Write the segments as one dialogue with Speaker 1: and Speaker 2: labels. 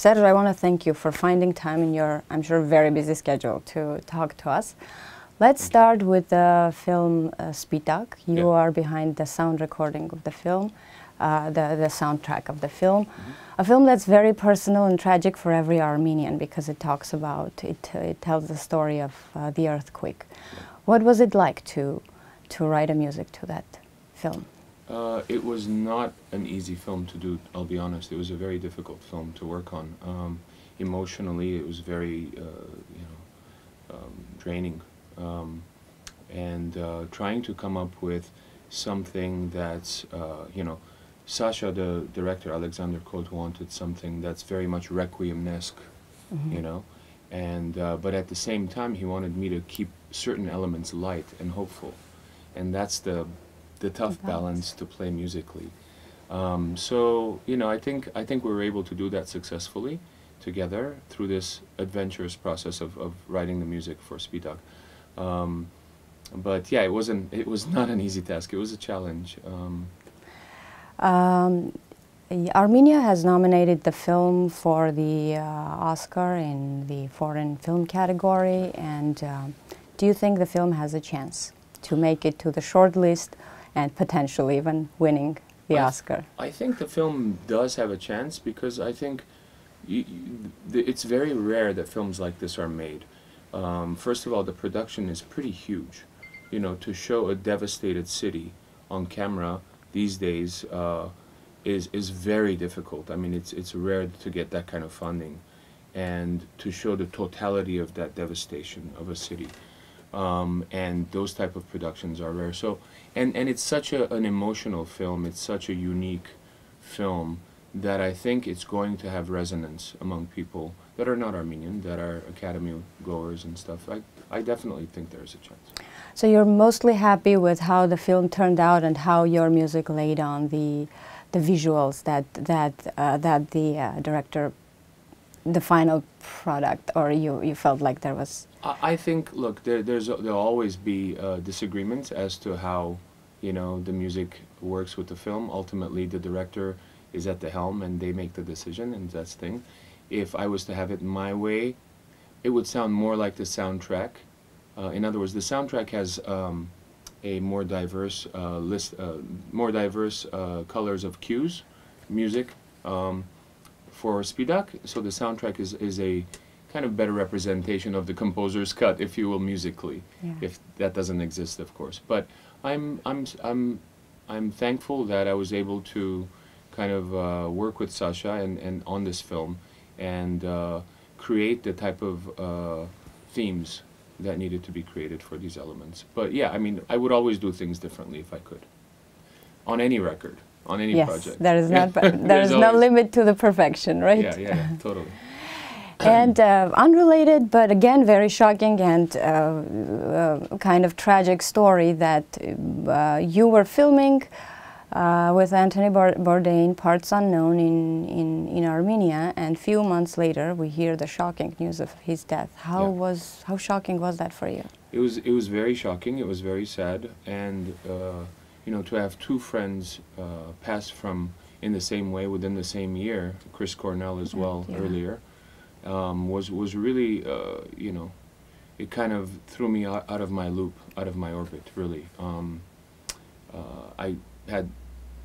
Speaker 1: Serge, I want to thank you for finding time in your, I'm sure, very busy schedule to talk to us. Let's start with the film Spitak. You are behind the sound recording of the film, the soundtrack of the film. A film that's very personal and tragic for every Armenian because it talks about, it tells the story of the earthquake. What was it like to write a music to that film?
Speaker 2: It was not an easy film to do, I'll be honest. It was a very difficult film to work on. Emotionally, it was very, draining. Trying to come up with something that's, Sasha, the director, Alexander Kolt, wanted something that's very much Requiem-esque, but at the same time, he wanted me to keep certain elements light and hopeful. And that's the tough balance to play musically. I think we were able to do that successfully together through this adventurous process of writing the music for Spitak. But yeah, it was not an easy task. It was a challenge.
Speaker 1: Armenia has nominated the film for the Oscar in the foreign film category, and do you think the film has a chance to make it to the short list and potentially even winning the Oscar?
Speaker 2: I think the film does have a chance because I think it's very rare that films like this are made. First of all, the production is pretty huge. To show a devastated city on camera these days is very difficult. I mean, it's rare to get that kind of funding and to show the totality of that devastation of a city. And those type of productions are rare. So, and it's such an emotional film, it's such a unique film that I think it's going to have resonance among people that are not Armenian, that are Academy goers and stuff. I definitely think there's a chance.
Speaker 1: So you're mostly happy with how the film turned out and how your music laid on the visuals that the director, the final product, or you felt like there was?
Speaker 2: I think, look, there'll always be disagreements as to how, the music works with the film. Ultimately, the director is at the helm and they make the decision, and that's the thing. If I was to have it my way, it would sound more like the soundtrack. In other words, the soundtrack has a more diverse colors of cues, music for Spitak. So the soundtrack is a kind of better representation of the composer's cut, if you will, musically. Yeah. If that doesn't exist, of course. But I'm thankful that I was able to kind of work with Sasha and on this film and create the type of themes that needed to be created for these elements. But yeah, I mean, I would always do things differently if I could. On any record, on any project.
Speaker 1: There is not, there is no limit to the perfection, right?
Speaker 2: Yeah, totally.
Speaker 1: And unrelated, but again, very shocking and kind of tragic story that you were filming with Anthony Bourdain, Parts Unknown in Armenia, and few months later we hear the shocking news of his death. How shocking was that for you?
Speaker 2: It was very shocking. It was very sad, and to have two friends pass from in the same way within the same year, Chris Cornell as well earlier, was really it kind of threw me out of my loop, out of my orbit, really.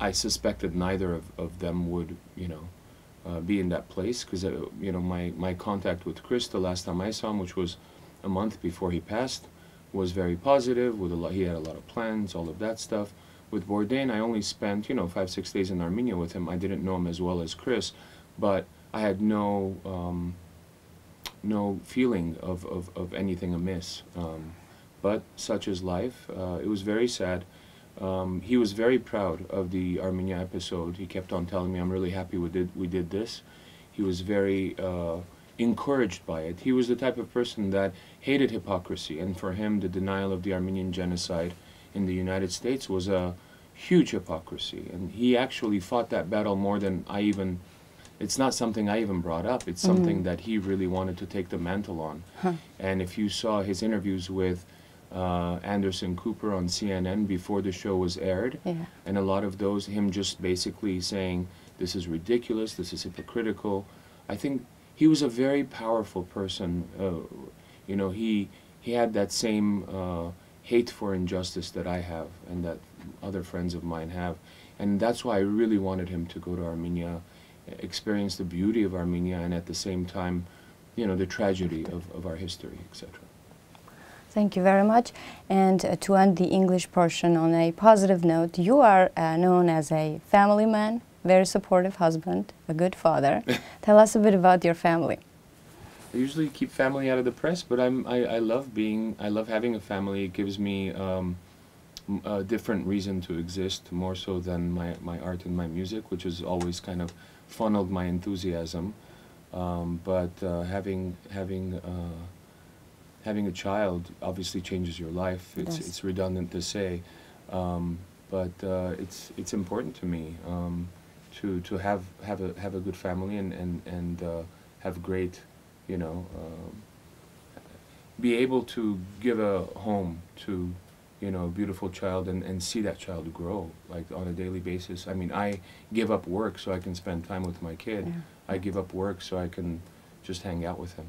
Speaker 2: I suspected neither of them would, be in that place because, my contact with Chris the last time I saw him, which was a month before he passed, was very positive. He had a lot of plans, all of that stuff. With Bourdain, I only spent, 5-6 days in Armenia with him. I didn't know him as well as Chris, but I had no feeling of anything amiss. But such is life. It was very sad. He was very proud of the Armenia episode. He kept on telling me, I'm really happy we did this. He was very encouraged by it. He was the type of person that hated hypocrisy, and for him the denial of the Armenian genocide in the United States was a huge hypocrisy, and he actually fought that battle more than it's not something I even brought up. It's something that he really wanted to take the mantle on. And if you saw his interviews with Anderson Cooper on CNN before the show was aired, and a lot of those, him just basically saying, this is ridiculous, this is hypocritical, I think he was a very powerful person. You know, he had that same hate for injustice that I have and that other friends of mine have. And that's why I really wanted him to go to Armenia, experience the beauty of Armenia, and at the same time, you know, the tragedy of our history, etc.
Speaker 1: Thank you very much. And to end the English portion on a positive note, you are known as a family man, very supportive husband, a good father. Tell us a bit about your family.
Speaker 2: I usually keep family out of the press, but I love having a family. It gives me a different reason to exist, more so than my art and my music, which has always kind of funneled my enthusiasm. But having a child obviously changes your life. It's redundant to say, but it's important to me to have a good family and have great, you know, be able to give a home to, you know, a beautiful child and see that child grow, like, on a daily basis. I mean, I give up work so I can spend time with my kid.
Speaker 1: Yeah.
Speaker 2: I give up work so I can just hang out with him.